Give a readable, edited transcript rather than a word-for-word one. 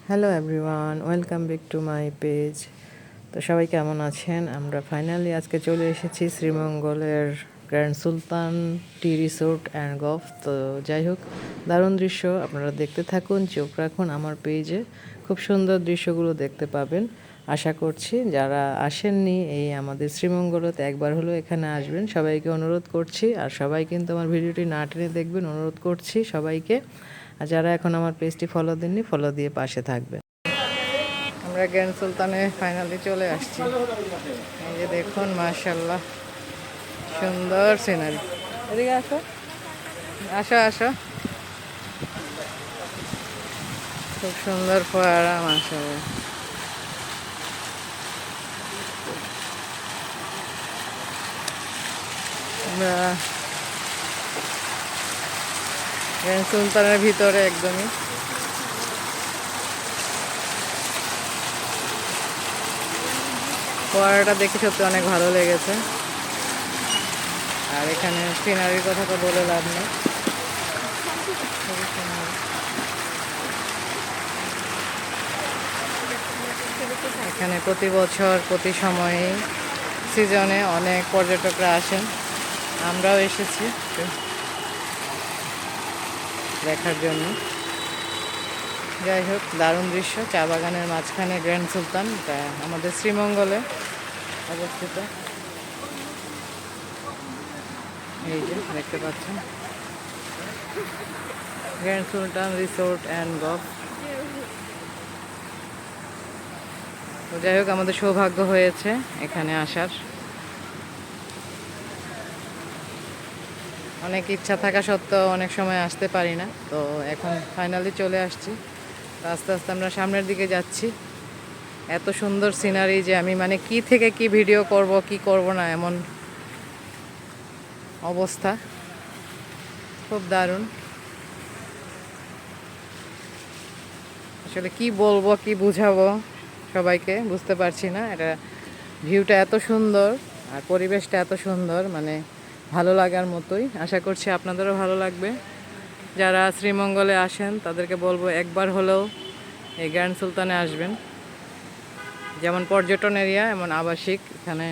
Hello everyone, welcome back to my page. তো সবাই কেমন আছেন? আমরা ফাইনালি আজকে চলে এসেছি শ্রীমঙ্গলের grand Sultan tea resort and golf. তো যাই হোক, দারুণ দৃশ্য, আপনারা দেখতে থাকুন, চোখ রাখুন আমার পেজে, খুব সুন্দর দৃশ্যগুলো দেখতে পাবেন। আশা করছি যারা আসেননি এই আমাদের শ্রীমঙ্গলতে একবার হলো এখানে আসবেন, সবাইকে অনুরোধ করছি। আর সবাই কিন্তু আমার ভিডিওটি না টেনে দেখবেন, অনুরোধ করছি সবাইকে। আর যারা এখন আমার পেজটি ফলো দেননি, ফলো দিয়ে পাশে থাকবেন। আমরা গ্র্যান্ড সুলতানে ফাইনালি চলে আসছি। এই যে দেখুন, মাশাআল্লাহ, সুন্দর সিনারি। এদিকে আসো, আসো আসো, খুব সুন্দর ফোয়ারা, মাশাআল্লাহ। আমরা গ্র্যান্ড সুলতানের ভিতরে একদমই। ফোয়ারাটা দেখে সত্যি অনেক ভালো লেগেছে। আর এখানে সিনারির কথা তো বলে লাভ নেই, খুবই সুন্দর। এখানে প্রতি বছর প্রতি সময়ে সিজনে অনেক পর্যটকরা আসেন, আমরাও এসেছি দেখার জন্য। যাই হোক, দারুণ দৃশ্য, চা বাগানের মাঝখানে গ্র্যান্ড সুলতান, এটা আমাদের শ্রীমঙ্গলে অবস্থিত। এই যে দেখতে পাচ্ছেন, grand Sultan resort and golf. তো যাই হোক, আমাদের সৌভাগ্য হয়েছে এখানে আসার। অনেক ইচ্ছা থাকা সত্ত্বেও অনেক সময় আসতে পারি না, তো এখন ফাইনালি চলে আসছি। আস্তে আস্তে আমরা সামনের দিকে যাচ্ছি। এত সুন্দর সিনারি যে আমি মানে কি থেকে কি ভিডিও করব কি করব না এমন অবস্থা, খুব দারুণ। আসলে কি বলবো কি বুঝাবো সবাইকে বুঝতে পারছি না। এটা ভিউটা এত সুন্দর আর পরিবেশটা এত সুন্দর, মানে ভালো লাগার মতোই। আশা করছি আপনাদেরও ভালো লাগবে। যারা শ্রীমঙ্গলে আসেন তাদেরকে বলবো একবার হলেও এই গ্র্যান্ড সুলতানে আসবেন। যেমন পর্যটন এরিয়া, এমন আবাসিক, এখানে